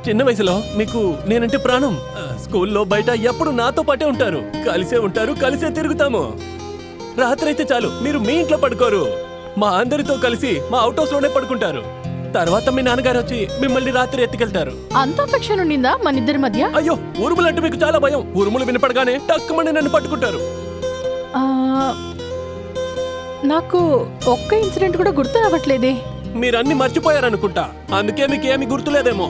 చిన్న వయసులో మీకు నేనంటే ప్రాణం. స్కూల్లో బయట ఎప్పుడు నాతో పాటే ఉంటారు, కలిసే తిరుగుతాము. రాత్రి అయితే చాలు మీరు మీ ఇంట్లో పడుకోరు, మా అందరితో కలిసి మా అవుట్ హౌస్ లోనే పడుకుంటారు. తర్వాత మీ నాన్నగారు వచ్చి మిమ్మల్ని రాత్రి ఎత్తుకెళ్తారు. అంత అఫెక్షన్ ఉండిందా మన ఇద్దరి మధ్య? అయ్యో, ఉరుములంటే మీకు చాలా భయం. ఉరుములు వినపడగానే టక్కుమని నన్ను పట్టుకుంటారు. నాకు ఒక్క ఇన్సిడెంట్ కూడా గుర్తు రావట్లేదే. మీరన్ని మర్చిపోయారనుకుంటా, అందుకే మీకు ఏమి గుర్తులేదేమో.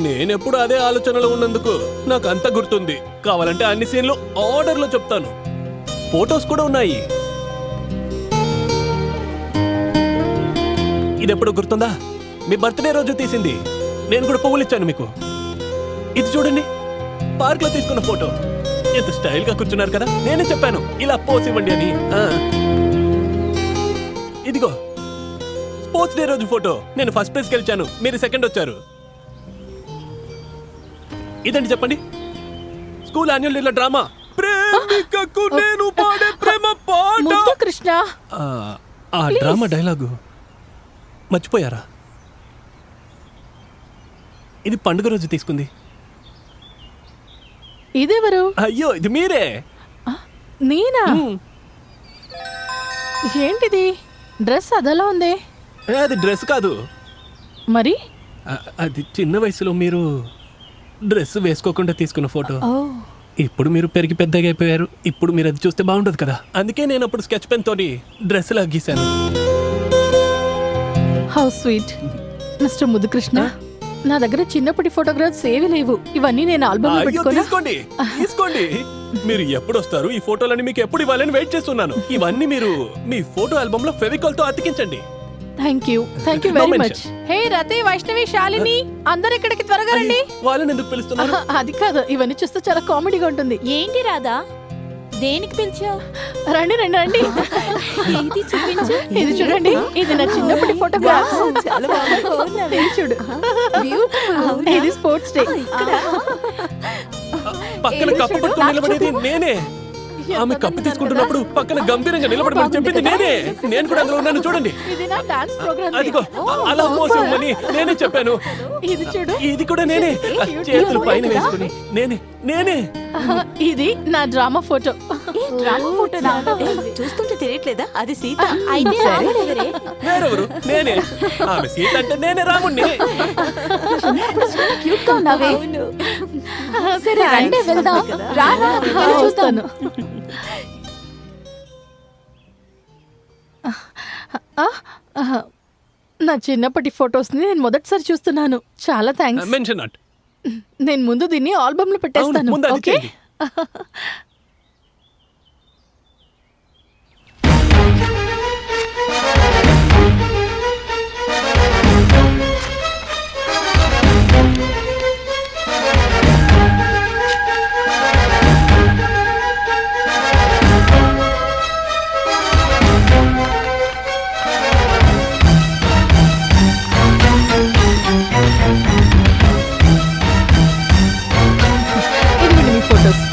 నేనెప్పుడు అదే ఆలోచనలో ఉన్నందుకు నాకు అంత గుర్తుంది. కావాలంటే అన్ని సీన్లు ఆర్డర్లో చెప్తాను. ఫోటోస్ కూడా ఉన్నాయి. ఇదెప్పుడు గుర్తుందా? మీ బర్త్డే రోజు తీసింది. నేను కూడా పువ్వులు ఇచ్చాను మీకు. ఇది చూడండి, పార్క్ లో తీసుకున్న ఫోటో. ఎంత స్టైల్ గా కూర్చున్నారు కదా. నేనే చెప్పాను ఇలా పోస్ ఇవ్వండి అని. ఇదిగో స్పోర్ట్స్ డే రోజు ఫోటో. నేను ఫస్ట్ ప్లేస్ గెలిచాను, మీరు సెకండ్ వచ్చారు. ఇదండి చెప్పండి, స్కూల్ యాన్యువల్ డే డ్రామా ప్రేమికకు నేను పాడే ప్రేమ పాట. కృష్ణ, ఆ డ్రామా డైలాగు మర్చిపోయారా? ఇది పండుగ రోజు తీసుకుంది. ఇదెవరు? అయ్యో, ఇది మీరే. నేనా? ఏంటిది? డ్రెస్ అదలా ఉందే. అది డ్రెస్ కాదు. మరి అది చిన్న వయసులో మీరు డ్రెస్ వేసుకోకుండా తీసుకున్న ఫోటో. ఇప్పుడు మీరు పెరిగి పెద్దగా అయిపోయారు. ఇప్పుడు మీరు అది చూస్తే బాగుండదు కదా, అందుకే నేను అప్పుడు స్కెచ్ పెన్ తోని డ్రెస్ లా గీశాను. How sweet mister Muddukrishna. నా దగ్గర చిన్నప్పటి ఫోటోగ్రాఫ్స్ ఏవి లేవు. ఇవన్నీ నేను ఆల్బమ్ లో పెట్టుకోనా? తీసుకోండి. మీరు ఎప్పుడు వస్తారు? ఈ ఫోటోలని మీకు ఎప్పుడు ఇవ్వాలని వెయిట్ చేస్తున్నాను. ఇవన్నీ మీరు మీ ఫోటో ఆల్బమ్ లో ఫెవికాల్ తో అతికించండి. Thank you very much. Hey Rati, Vaishnavi, Shalini, అందరు ఇక్కడికి త్వరగా రండి. వాళ్ళని ఎందుకు పిలుస్తున్నారు? అది కాదు, ఇవన్నీ చూస్తే చాలా కామెడీగా ఉంటుంది. ఏంటి రాధా, దేనికి పిలిచావు? రండి రండి రండి. ఇది చూపించు. ఇది చూడండి, ఇది నా చిన్నప్పటి ఫోటోగ్రాఫ్. చూడు, ఇది స్పోర్ట్స్ డే. పక్కన కప్పు పట్టుకుని నిలబడేది నేనే. ఆమె కప్పు తీసుకుంటున్నప్పుడు పక్కన గంభీరంగా నిలబడమని చెప్పింది నేనే. నేను కూడా అందులో ఉన్నాను, చూడండి. ఇది నా డాన్స్ ప్రోగ్రామ్. అదిగో అలా పోసి ఇవ్వమని నేనే చెప్పాను. ఇది చూడు, ఇది కూడా నేనే. చేతులు పైన వేసుకుని నేనే. ఇది నా డ్రామా ఫోటో. డ్రామా ఫోటో చూస్తుంటే తెలియట్లేదా? అది సీత. అయితే వేరెవరు? నేనే. ఆమె సీత అంటే నేనే రాముణ్ణి. క్యూట్ గా ఉన్నావే. సరే రండి వెళ్దాం. రారా, చూస్తాను. నా చిన్నప్పటి ఫొటోస్ ని నేను మొదటిసారి చూస్తున్నాను. చాలా థ్యాంక్స్. Mention not. నేను ముందు దీన్ని ఆల్బమ్ లో పెట్టేస్తాను. ఓకే. ఇదిగోండి మీ ఫొటోస్.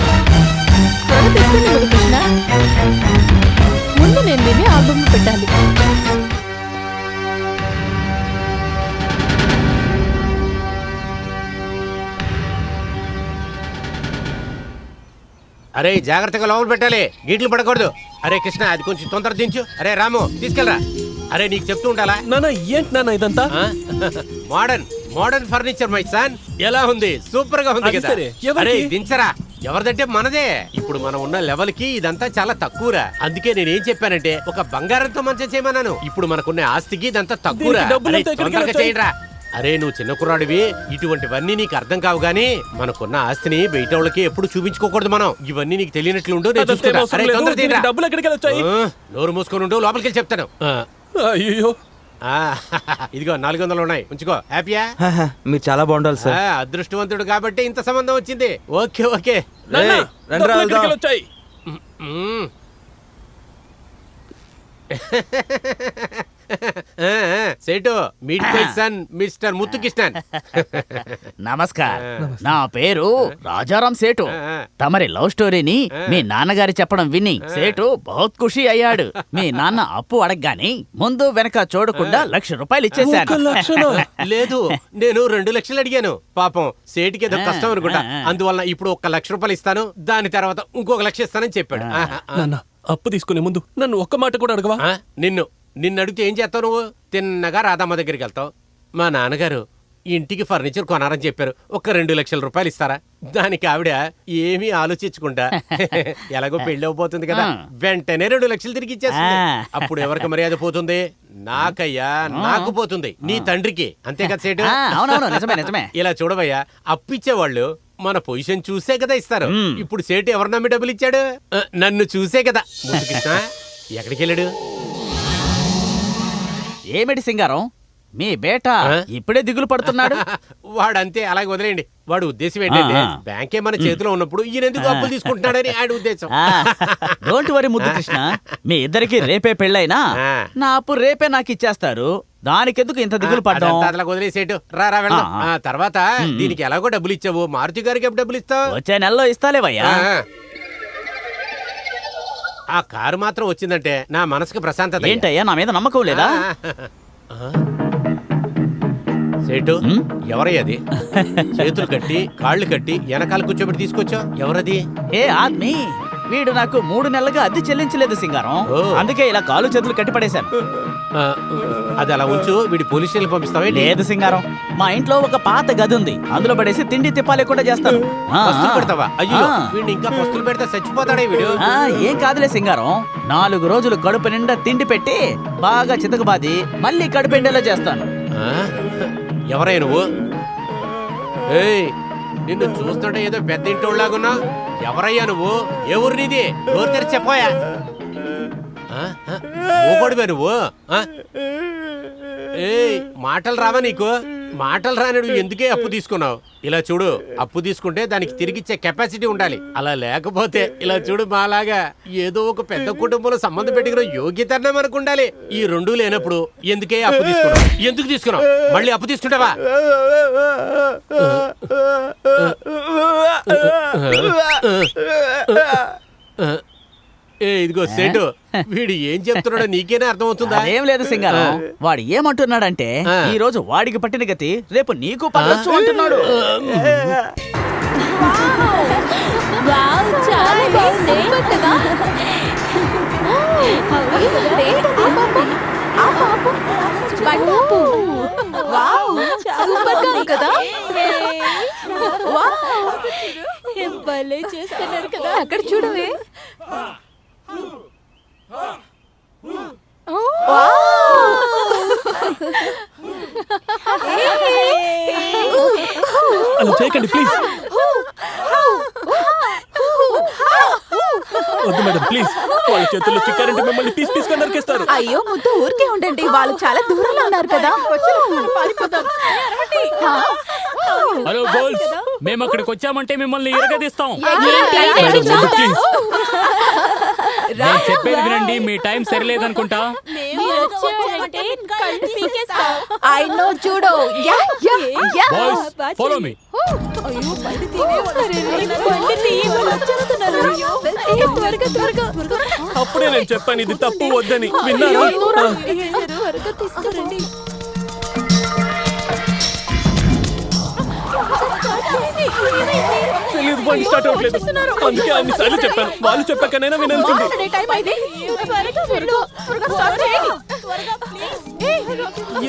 త్వరగా తీసుకోండి ముద్దుకృష్ణ. ముందు నేను దీన్ని ఆల్బమ్ లో పెట్టాలి. అరే జాగ్రత్తగా లోపల పెట్టాలి, గీట్లు పడకూడదు. అరే కృష్ణ, అది కొంచెం తొందర దించు. అరే రాము, తీసుకెళ్ళరా. అరే నీకు చెప్తూ ఉండాలా? నాన్న, ఏంటి నాన్న ఇదంతా? Modern furniture my son. ఎలా ఉంది? సూపర్ గా ఉంది కదా. అరే దించరా. ఎవరిదంటే మనదే. ఇప్పుడు మనం ఉన్న లెవెల్ కి ఇదంతా చాలా తక్కువరా. అందుకే నేనేం చెప్పానంటే ఒక బంగారంతో మంచం చేయమన్నాను. ఇప్పుడు మనకున్న ఆస్తికి ఇదంతా తక్కువరా. తొందరగా చేయండిరా. అరే నువ్వు చిన్న కుర్రాడివి, ఇటువంటివన్నీ నీకు అర్థం కావు గానీ మనకున్న ఆస్తిని బయట వాళ్ళకి ఎప్పుడు చూపించుకోకూడదు మనం. ఇవన్నీ నీకు తెలియనట్లుండు. డబ్బులు ఎక్కడికి వచ్చాయి? నోరు మూసుకొని ఉండు, లోపలికి వెళ్ళి చెప్తాను. అయ్యో, ఇదిగో 400 ఉన్నాయి, ఉంచుకో. హ్యాపీయా? మీరు చాలా బాగుండాలి సార్. అదృష్టవంతుడు కాబట్టి ఇంత సంబంధం వచ్చింది. Okay okay. వచ్చాయి. సేటు meet my son mister Muthukrishnan. Namaskar, నా పేరు రాజారాం సేటు. తమరి లవ్ స్టోరీని మీ నాన్నగారి చెప్పడం విని సేటు బహుత్ ఖుషి అయ్యాడు. మీ నాన్న అప్పు అడగగానే ముందు వెనక చూడకుండా ₹1,00,000 ఇచ్చేశాను. 1,00,000? లేదు, నేను 2 లక్షలు అడిగాను. పాపం సేటుకి ఏదో కష్టం అనుకుంటా, అందువల్ల ఇప్పుడు ₹1,00,000 ఇస్తాను, దాని తర్వాత ఇంకొక 1,00,000 ఇస్తానని చెప్పాడు. నాన్న, అప్పు తీసుకునే ముందు నన్ను ఒక్క మాట కూడా అడగవా? నిన్ను అడిగితే ఏం చేస్తావు నువ్వు? తిన్నగా రాధమ్మ దగ్గరికి వెళ్తావు. మా నాన్నగారు ఇంటికి ఫర్నిచర్ కొనారని చెప్పారు, ఒక ₹2,00,000 ఇస్తారా? దానికి ఆవిడ ఏమీ ఆలోచించకుండా ఎలాగో పెళ్లి అవబోతుంది కదా, వెంటనే 2 లక్షలు తిరిగి ఇచ్చేస్తుంది. అప్పుడు ఎవరికి మర్యాద పోతుంది? నాకయ్యా, నాకు పోతుంది, నీ తండ్రికి. అంతే కదా సేటు? అవునవును, నిజమే నిజమే. ఇలా చూడవయ్యా, అప్పిచ్చేవాళ్ళు మన పొజిషన్ చూసే కదా ఇస్తారు. ఇప్పుడు సేటు ఎవరు నమ్మి డబ్బులు ఇచ్చాడు? నన్ను చూసే కదా. ముద్దుకృష్ణ ఎక్కడికి వెళ్ళాడు? ఏమిటి సింగారం, మీ బేట ఇప్పుడే దిగులు పడుతున్నాడు? వాడంతే, అలాగే వదిలేయండి. వాడు ఉద్దేశం ఏంటంటే బ్యాంకే మన చేతిలో ఉన్నప్పుడు ఈయన ఎందుకు అప్పులు తీసుకుంటున్నాడని ఆయన ఉద్దేశం. డోంట్ వరీ ముద్దు కృష్ణ, మీ ఇద్దరికి రేపే పెళ్ళైనా నా అప్పు రేపే నాకు ఇచ్చేస్తారు. దానికెందుకు ఇంత దిగులు పడ్డాం? అట్లా వదిలేసేటు, రా వెళ్దాం. తర్వాత దీనికి ఎలాగో డబ్బులు ఇచ్చావు, మారుతి గారికి ఎప్పుడు డబ్బులు ఇస్తావు? వచ్చే నెలలో ఇస్తాలేవయ్యా. ఆ కారు మాత్రం వచ్చిందంటే నా మనసుకు ప్రశాంతత. ఏంటయ్యా, నా మీద నమ్మకం లేదా? సేటు, ఎవరయ్యది? చేతులు కట్టి కాళ్ళు కట్టి వెనకాల కూర్చోబెట్టి తీసుకొచ్చావు, ఎవరది? ఏ ఆద్మీ, వీడు నాకు 3 నెలలుగా అద్దె చెల్లించలేదు సింగారం, అందుకే ఇలా కాలు చేతులు కట్టిపడేశాను. అది అలా ఉంచు, వీడి పోలీస్ స్టేషన్ పంపిస్తావే? లేదు సింగారం, మా ఇంట్లో ఒక పాత గది ఉంది, అందులో పడేసి తిండి తిప్పాలి కూడా చేస్తాను. పస్తులు పెడతావా? అయ్యో, వీడిని ఇంకా పస్తులు పెడితే చచ్చిపోతాడే వీడు. ఏం కాదులే సింగారం, 4 రోజులు కడుపు నిండా తిండి పెట్టి బాగా చితకబాది మళ్ళీ కడుపెండేలా చేస్తాను. ఎవరయ్యా నువ్వు? ఏయ్, నిన్ను చూస్తుంటే ఏదో పెద్ద ఇంటోళ్ళలాగున్నా. ఎవరయ్యా నువ్వు? ఏ ఊరు నీది? నోరు తెరిచి చెప్పోయా. ఓపడివే నువ్వు? ఏయ్, మాటలు రావా నీకు? మాటలు రానడు ఎందుకే అప్పు తీసుకున్నావు? ఇలా చూడు, అప్పు తీసుకుంటే దానికి తిరిగిచ్చే కెపాసిటీ ఉండాలి. అలా లేకపోతే ఇలా చూడు, మాలాగా ఏదో ఒక పెద్ద కుటుంబంలో సంబంధం పెట్టుకున్న యోగ్యత మనకు ఉండాలి. ఈ 2 లేనప్పుడు ఎందుకే అప్పు తీసుకున్నావు? ఎందుకు తీసుకున్నావు? మళ్ళీ అప్పు తీసుకుంటావా? ఇదిగో సేటు, వీడు ఏం చెప్తున్నాడో నీకేనా అర్థమవుతుందా? ఏం లేదు సింగారం, వాడు ఏమంటున్నాడంటే ఈ రోజు వాడికి పట్టిన గతి రేపు నీకు పట్టొచ్చు అంటున్నాడు. వావ్, చాలా బాగుంది కదా. సూపర్గా ఉంది కదా. భలే చేస్తున్నారు కదా. అక్కడ చూడవే. అలా చేయకండి ప్లీజ్. వద్దు మేడం ప్లీజ్, వాళ్ళ చేతుల్లో చిక్కారంటే మిమ్మల్ని పీస్ పీస్ గా నరికేస్తారు. అయ్యో ముద్దు, ఊరికే ఉండండి, వాళ్ళు చాలా దూరంలో ఉన్నారు కదా. హలో గోల్స్, మేము అక్కడికి వచ్చామంటే మిమ్మల్ని ఇరగదీస్తాం. నేను చెప్పేది వినండి, మీ టైం సరిలేదనుకుంటా. ఐ నో, చూడు. Boys, follow me. అప్పుడే నేను చెప్పాను ఇది తప్పు వద్దని, విన్నారా? తెలియదు, బండి స్టార్ట్ అవ్వట్లేదు, అందుకే అన్నిసార్లు చెప్పాను. వాళ్ళు చెప్పాకనైనా వినాల్సింది.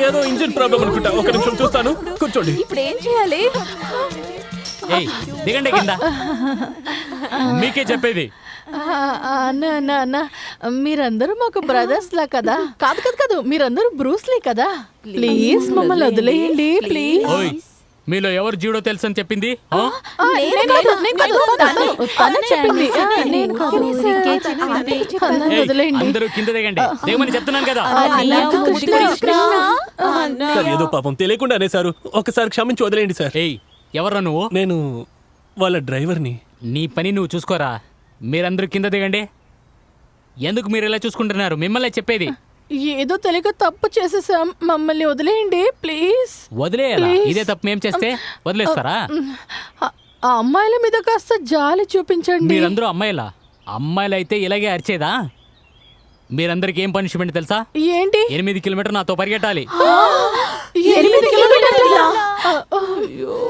ఏదో ఇంజిన్ ప్రాబ్లం అనుకుంటా, ఒక నిమిషం చూస్తాను, కూర్చోండి. ఇప్పుడు ఏం చేయాలి? ఏయ్, దిగండి కింద, మీకే చెప్పేది. అన్న, మీరందరూ మాకు బ్రదర్స్ లా కదా. కాదు, మీరందరూ బ్రూస్లీ కదా. ప్లీజ్ మమ్మల్ని వదిలేయండి ప్లీజ్. ఓయ్, మీలో ఎవరు జీడో తెలుసు అని చెప్పింది? అందరూ కింద దిగండి, దిగమని చెప్తున్నాను కదా. సార్, ఏదో పాపం తెలియకుండా అనేసారు, ఒకసారి క్షమించి వదిలేయండి సార్. ఏయ్, ఎవరా నువ్వు? నేను వాళ్ళ డ్రైవర్ని. నీ పని నువ్వు చూసుకోరా. మీరందరూ కింద దిగండి. ఎందుకు మీరు ఇలా చూసుకుంటున్నారు? మిమ్మల్ని చెప్పేది. ఏదో తెలియక తప్పు చేసేసాం, మమ్మల్ని వదిలేయండి ప్లీజ్. వదిలేయాలా? Please. ఇదే తప్పు మేము చేస్తే వదిలేస్తారా? ఆ అమ్మాయిల మీద కాస్త జాలి చూపించండి. మీరందరూ అమ్మాయిలు అయితే ఇలాగే అరిచేదా? మీరందరికి ఏం పనిష్మెంట్ తెలుసా? ఏంటి? 8 కిలోమీటర్ నాతో పరిగెట్టాలి. 8 కిలోమీటర్లా? అయ్యో